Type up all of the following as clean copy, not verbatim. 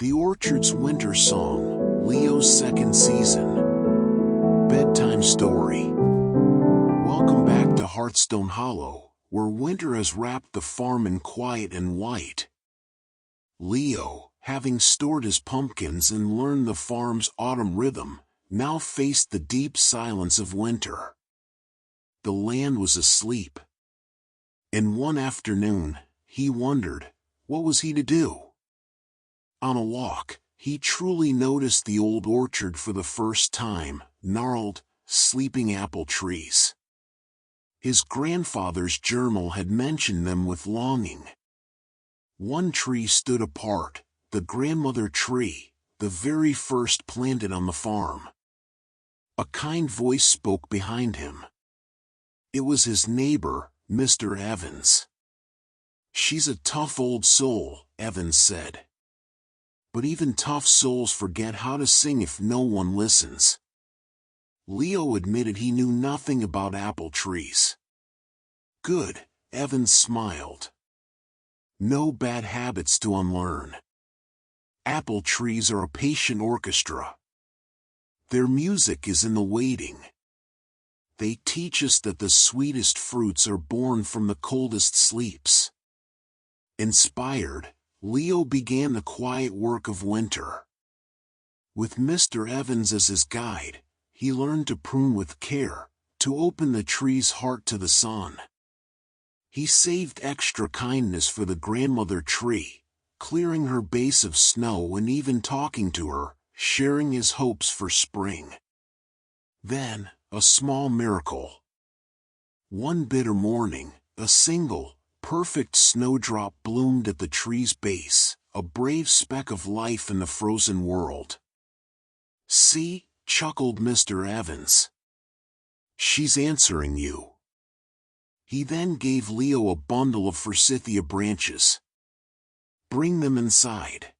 The Orchard's Winter Song, Leo's second season. Bedtime story. Welcome back to Hearthstone Hollow, where winter has wrapped the farm in quiet and white. Leo, having stored his pumpkins and learned the farm's autumn rhythm, now faced the deep silence of winter. The land was asleep. And one afternoon, he wondered, what was he to do? On a walk, he truly noticed the old orchard for the first time, gnarled, sleeping apple trees. His grandfather's journal had mentioned them with longing. One tree stood apart, the grandmother tree, the very first planted on the farm. A kind voice spoke behind him. It was his neighbor, Mr. Evans. "She's a tough old soul," Evans said. "But even tough souls forget how to sing if no one listens." Leo admitted he knew nothing about apple trees. "Good," Evans smiled. "No bad habits to unlearn. Apple trees are a patient orchestra. Their music is in the waiting. They teach us that the sweetest fruits are born from the coldest sleeps." Inspired, Leo began the quiet work of winter. With Mr. Evans as his guide, he learned to prune with care, to open the tree's heart to the sun. He saved extra kindness for the grandmother tree, clearing her base of snow and even talking to her, sharing his hopes for spring. Then, a small miracle. One bitter morning, a single, perfect snowdrop bloomed at the tree's base, a brave speck of life in the frozen world. "See," chuckled Mr. Evans. "She's answering you." He then gave Leo a bundle of forsythia branches. "Bring them inside.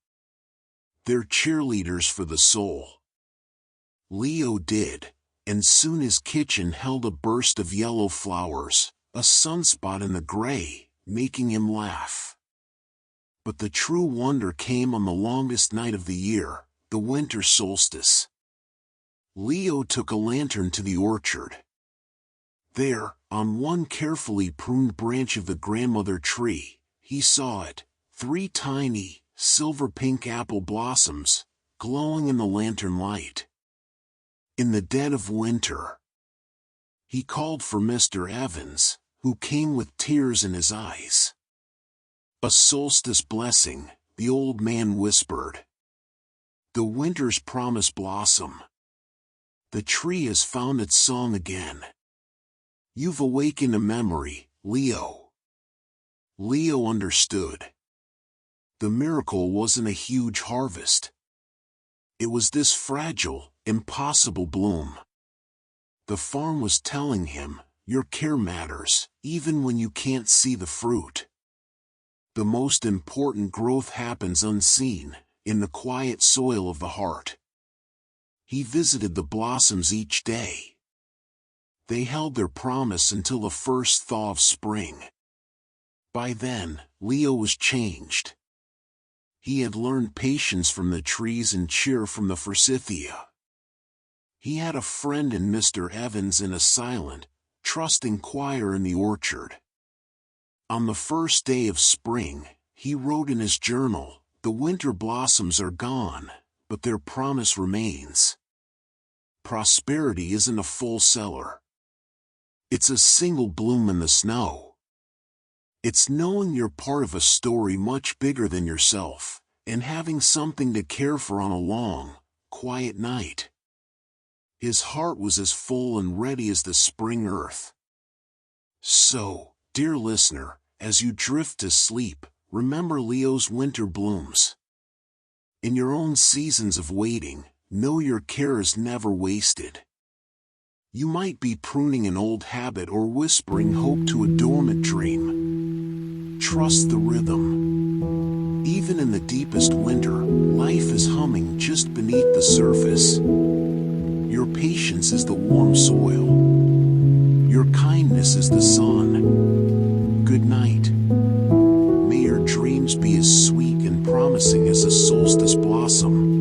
They're cheerleaders for the soul." Leo did, and soon his kitchen held a burst of yellow flowers, a sunspot in the gray, making him laugh. But the true wonder came on the longest night of the year, the winter solstice. Leo took a lantern to the orchard. There, on one carefully pruned branch of the grandmother tree, he saw it, 3 tiny, silver-pink apple blossoms, glowing in the lantern light. In the dead of winter, he called for Mr. Evans, who came with tears in his eyes. "A solstice blessing," the old man whispered. "The winter's promise blossom. The tree has found its song again. You've awakened a memory, Leo." Leo understood. The miracle wasn't a huge harvest. It was this fragile, impossible bloom. The farm was telling him, your care matters, even when you can't see the fruit. The most important growth happens unseen, in the quiet soil of the heart. He visited the blossoms each day. They held their promise until the first thaw of spring. By then, Leo was changed. He had learned patience from the trees and cheer from the forsythia. He had a friend in Mr. Evans and a silent, trusting choir in the orchard. On the first day of spring, he wrote in his journal, "The winter blossoms are gone, but their promise remains." Prosperity isn't a full cellar. It's a single bloom in the snow. It's knowing you're part of a story much bigger than yourself, and having something to care for on a long, quiet night. His heart was as full and ready as the spring earth. So, dear listener, as you drift to sleep, remember Leo's winter blooms. In your own seasons of waiting, know your care is never wasted. You might be pruning an old habit or whispering hope to a dormant dream. Trust the rhythm. Even in the deepest winter, life is humming just beneath the surface. Your patience is the warm soil. Your kindness is the sun. Good night. May your dreams be as sweet and promising as a solstice blossom. awesome.